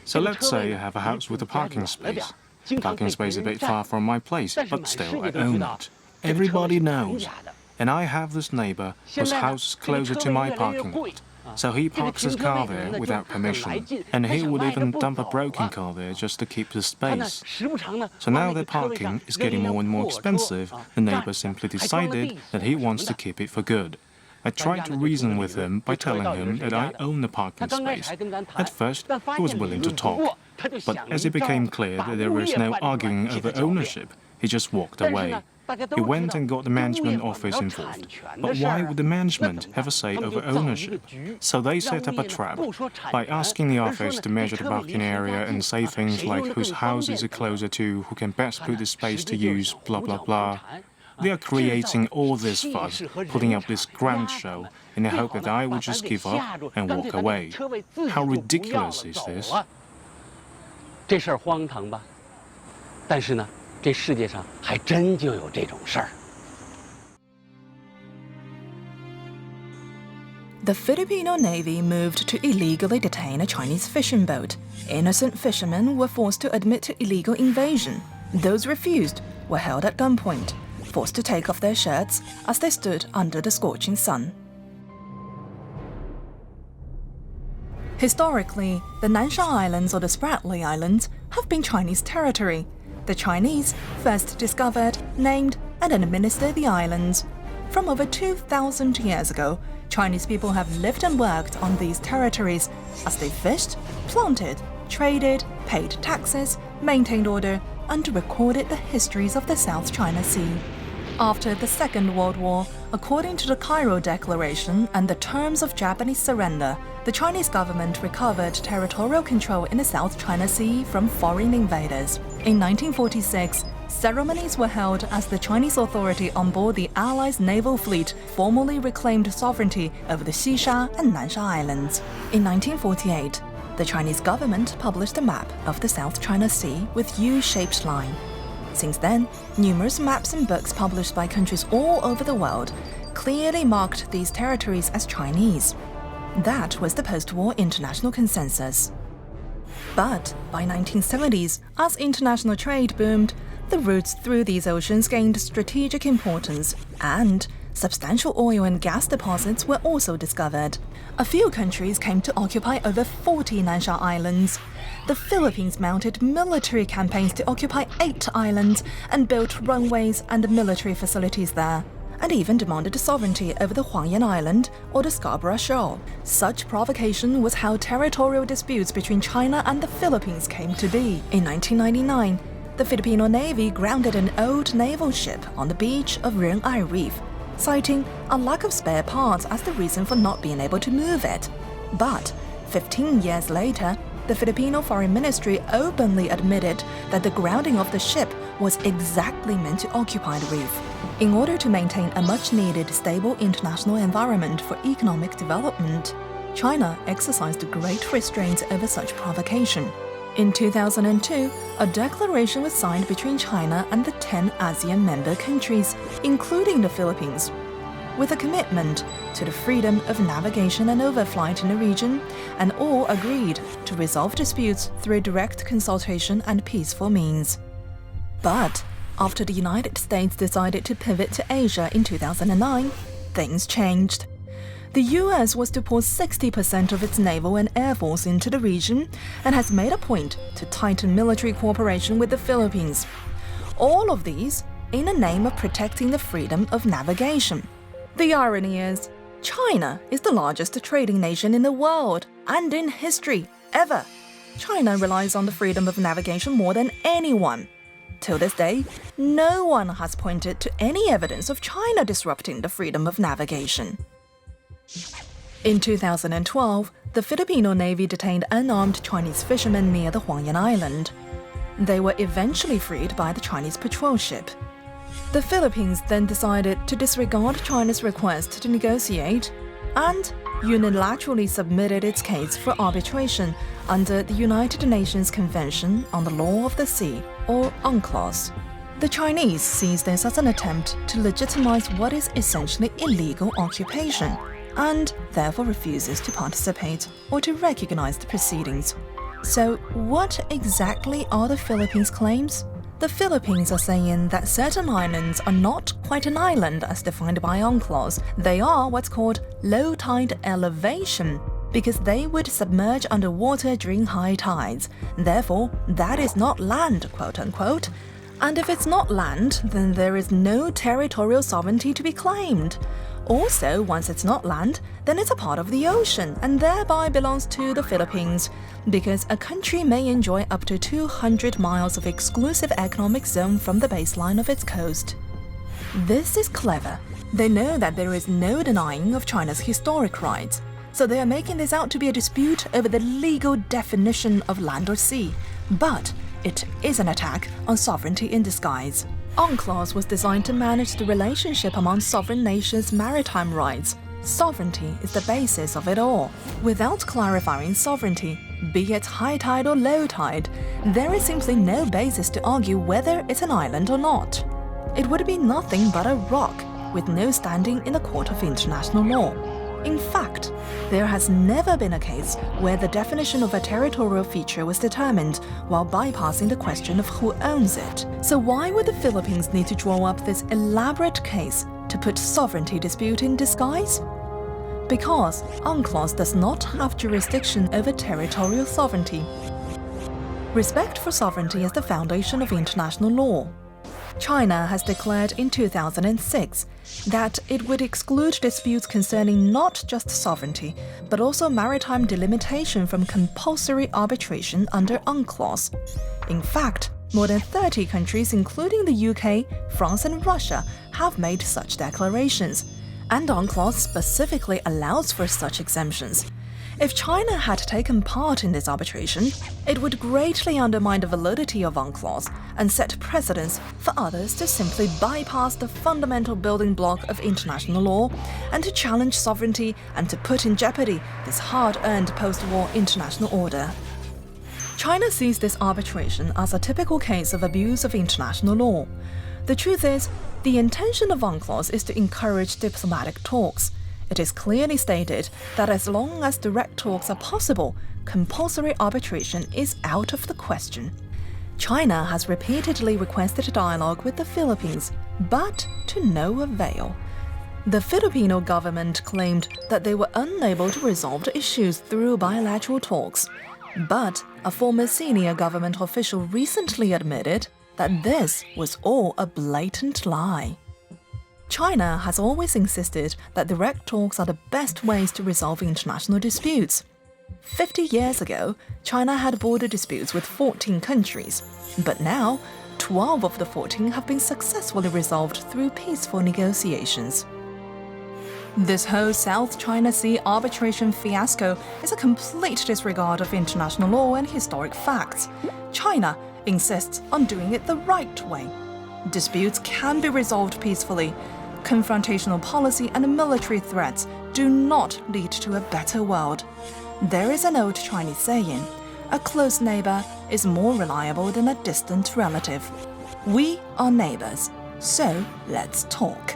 So let's say I have a house with a parking space. Parking space a bit far from my place, but still I own it. Everybody knows. And I have this neighbor whose house is closer to my parking lot. So he parks his car there without permission, and he would even dump a broken car there just to keep the space. So now that parking is getting more and more expensive, the neighbor simply decided that he wants to keep it for good. I tried to reason with him by telling him that I own the parking space. At first, he was willing to talk, but as it became clear that there was no arguing over ownership, he just walked away. He went and got the management office involved. But why would the management have a say over ownership? So they set up a trap by asking the office to measure the parking area and say things like whose house is it closer to, who can best put the space to use, blah blah blah. They are creating all this fuss, putting up this grand show in the hope that I would just give up and walk away. How ridiculous is this? 这事儿荒唐吧？但是呢，这世界上还真就有这种事儿。 The Filipino Navy moved to illegally detain a Chinese fishing boat. Innocent fishermen were forced to admit to illegal invasion. Those refused were held at gunpoint, forced to take off their shirts as they stood under the scorching sun. Historically, the Nansha Islands or the Spratly Islands have been Chinese territory. The Chinese first discovered, named, and administered the islands. From over 2,000 years ago, Chinese people have lived and worked on these territories as they fished, planted, traded, paid taxes, maintained order, and recorded the histories of the South China Sea. After the Second World War, according to the Cairo Declaration and the terms of Japanese surrender, the Chinese government recovered territorial control in the South China Sea from foreign invaders. In 1946, ceremonies were held as the Chinese authority on board the Allies' naval fleet formally reclaimed sovereignty over the Xisha and Nansha Islands. In 1948, the Chinese government published a map of the South China Sea with U-shaped line. Since then, numerous maps and books published by countries all over the world clearly marked these territories as Chinese. That was the post-war international consensus. But by 1970s, as international trade boomed, the routes through these oceans gained strategic importance, and substantial oil and gas deposits were also discovered. A few countries came to occupy over 40 Nansha Islands. The Philippines mounted military campaigns to occupy 8 islands and built runways and military facilities there, and even demanded sovereignty over the Huangyan Island or the Scarborough Shoal. Such provocation was how territorial disputes between China and the Philippines came to be. In 1999, the Filipino Navy grounded an old naval ship on the beach of Renai Reef, citing a lack of spare parts as the reason for not being able to move it. But 15 years later, the Filipino Foreign Ministry openly admitted that the grounding of the ship was exactly meant to occupy the reef. In order to maintain a much-needed stable international environment for economic development, China exercised great restraints over such provocation. In 2002, a declaration was signed between China and the 10 ASEAN member countries, including the Philippines, with a commitment to the freedom of navigation and overflight in the region, and all agreed to resolve disputes through direct consultation and peaceful means. But after the United States decided to pivot to Asia in 2009, things changed. The US was to pour 60% of its naval and air force into the region and has made a point to tighten military cooperation with the Philippines. All of these in the name of protecting the freedom of navigation. The irony is, China is the largest trading nation in the world and in history ever. China relies on the freedom of navigation more than anyone. Till this day, no one has pointed to any evidence of China disrupting the freedom of navigation. In 2012, the Filipino Navy detained unarmed Chinese fishermen near the Huangyan Island. They were eventually freed by the Chinese patrol ship. The Philippines then decided to disregard China's request to negotiate and unilaterally submitted its case for arbitration under the United Nations Convention on the Law of the Sea, or UNCLOS. The Chinese sees this as an attempt to legitimize what is essentially illegal occupation, and therefore refuses to participate or to recognize the proceedings. So, what exactly are the Philippines' claims? The Philippines are saying that certain islands are not quite an island as defined by UNCLOS. They are what's called low tide elevation, because they would submerge underwater during high tides. Therefore, that is not land, quote unquote. And if it's not land, then there is no territorial sovereignty to be claimed. Also, once it's not land, then it's a part of the ocean and thereby belongs to the Philippines, because a country may enjoy up to 200 miles of exclusive economic zone from the baseline of its coast. This is clever. They know that there is no denying of China's historic rights, so they are making this out to be a dispute over the legal definition of land or sea. But it is an attack on sovereignty in disguise. UNCLOS was designed to manage the relationship among sovereign nations' maritime rights. Sovereignty is the basis of it all. Without clarifying sovereignty, be it high tide or low tide, there is simply no basis to argue whether it's an island or not. It would be nothing but a rock, with no standing in the court of international law. In fact, there has never been a case where the definition of a territorial feature was determined while bypassing the question of who owns it. So why would the Philippines need to draw up this elaborate case to put sovereignty dispute in disguise? Because UNCLOS does not have jurisdiction over territorial sovereignty. Respect for sovereignty is the foundation of international law. China has declared in 2006 that it would exclude disputes concerning not just sovereignty, but also maritime delimitation from compulsory arbitration under UNCLOS. In fact, more than 30 countries, including the UK, France and Russia, have made such declarations, and UNCLOS specifically allows for such exemptions. If China had taken part in this arbitration, it would greatly undermine the validity of UNCLOS and set precedents for others to simply bypass the fundamental building block of international law and to challenge sovereignty and to put in jeopardy this hard-earned post-war international order. China sees this arbitration as a typical case of abuse of international law. The truth is, the intention of UNCLOS is to encourage diplomatic talks. It is clearly stated that as long as direct talks are possible, compulsory arbitration is out of the question. China has repeatedly requested a dialogue with the Philippines, but to no avail. The Filipino government claimed that they were unable to resolve the issues through bilateral talks. But a former senior government official recently admitted that this was all a blatant lie. China has always insisted that direct talks are the best ways to resolve international disputes. 50 years ago, China had border disputes with 14 countries, but now 12 of the 14 have been successfully resolved through peaceful negotiations. This whole South China Sea arbitration fiasco is a complete disregard of international law and historic facts. China insists on doing it the right way. Disputes can be resolved peacefully. Confrontational policy and military threats do not lead to a better world. There is an old Chinese saying, a close neighbor is more reliable than a distant relative. We are neighbors, so let's talk.